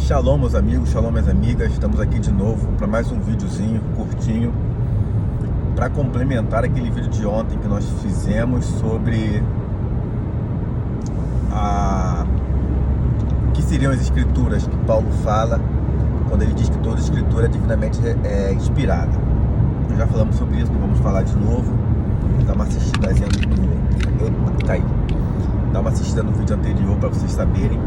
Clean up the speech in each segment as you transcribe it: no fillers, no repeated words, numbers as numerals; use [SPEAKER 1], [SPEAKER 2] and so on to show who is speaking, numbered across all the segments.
[SPEAKER 1] Shalom, meus amigos, shalom, minhas amigas. Estamos aqui de novo para mais um videozinho curtinho para complementar aquele vídeo de ontem que nós fizemos sobre o que seriam as escrituras que Paulo fala quando ele diz que toda escritura é divinamente inspirada. Nós já falamos sobre isso, não vamos falar de novo. Dá uma assistida Dá uma assistida no vídeo anterior para vocês saberem.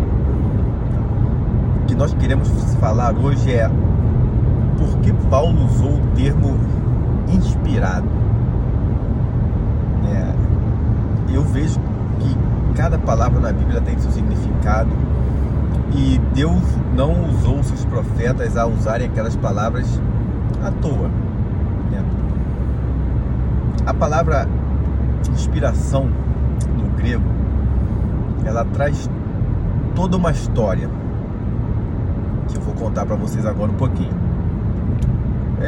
[SPEAKER 1] O que nós queremos falar hoje é por que Paulo usou o termo inspirado. Eu vejo que cada palavra na Bíblia tem seu significado e Deus não usou seus profetas a usarem aquelas palavras à toa. A palavra inspiração no grego, ela traz toda uma história que eu vou contar para vocês agora um pouquinho.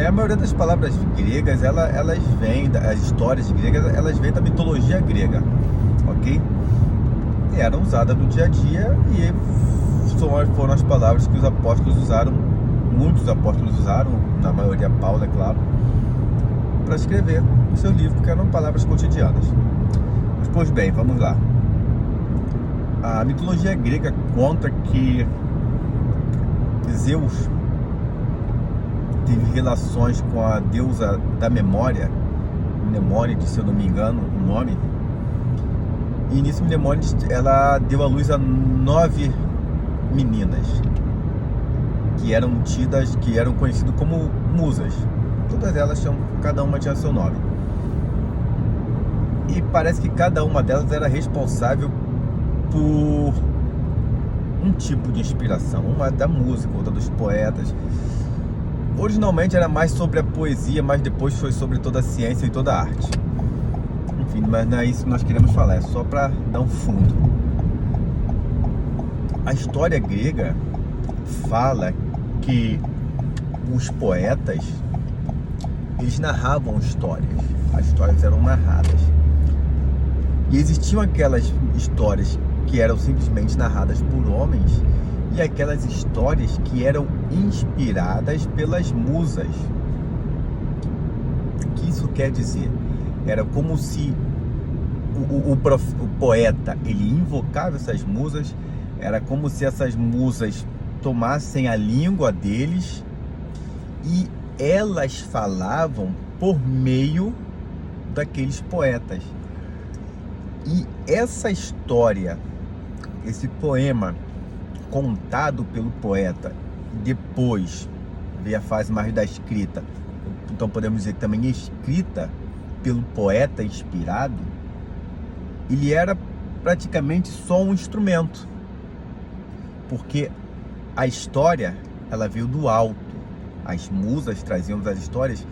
[SPEAKER 1] A maioria das palavras gregas, elas vêm, as histórias gregas, elas vêm da mitologia grega, ok? E eram usadas no dia a dia e foram as palavras que os apóstolos usaram, muitos apóstolos usaram, na maioria Paulo, é claro, para escrever o seu livro, porque eram palavras cotidianas. Mas, pois bem, vamos lá. A mitologia grega conta que Zeus teve relações com a deusa da memória, Mnemônides, se eu não me engano o nome, e nisso Mnemônides, ela deu à luz a 9 meninas que eram conhecidas como musas. Todas elas cada uma tinha seu nome, e parece que cada uma delas era responsável por um tipo de inspiração, uma da música, outra dos poetas. Originalmente era mais sobre a poesia, mas depois foi sobre toda a ciência e toda a arte. Enfim, mas não é isso que nós queremos falar, é só para dar um fundo. A história grega fala que os poetas, eles narravam histórias, as histórias eram narradas. E existiam aquelas histórias que eram simplesmente narradas por homens e aquelas histórias que eram inspiradas pelas musas. O que isso quer dizer? Era como se o poeta, ele invocava essas musas, era como se essas musas tomassem a língua deles e elas falavam por meio daqueles poetas. E essa história, esse poema contado pelo poeta, depois veio a fase mais da escrita, então podemos dizer que também escrita pelo poeta inspirado, ele era praticamente só um instrumento, porque a história, ela veio do alto. As musas traziam as histórias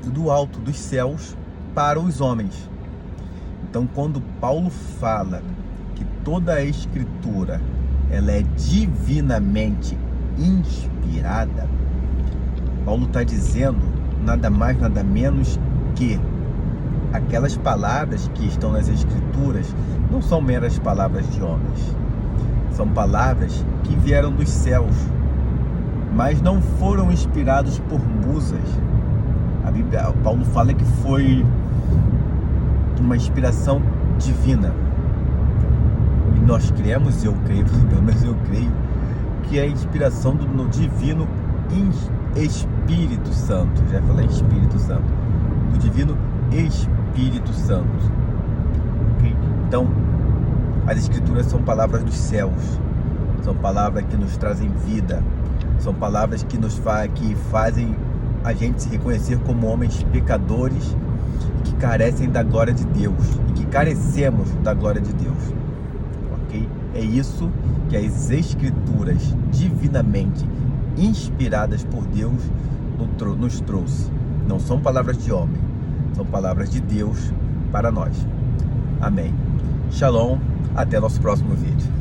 [SPEAKER 1] do alto, dos céus, para os homens. Então, quando Paulo fala que toda a escritura ela é divinamente inspirada, Paulo está dizendo nada mais, nada menos que aquelas palavras que estão nas escrituras não são meras palavras de homens, são palavras que vieram dos céus, mas não foram inspirados por musas. Paulo fala que foi uma inspiração divina. E nós cremos, eu creio, pelo menos eu creio, que é a inspiração do divino Espírito Santo. Já falei Espírito Santo. Do divino Espírito Santo. Okay? Então, as escrituras são palavras dos céus. São palavras que nos trazem vida. São palavras que que fazem a gente se reconhecer como homens pecadores que carecem da glória de Deus e que carecemos da glória de Deus, ok? É isso que as escrituras divinamente inspiradas por Deus nos trouxe. Não são palavras de homem, são palavras de Deus para nós. Amém. Shalom, até nosso próximo vídeo.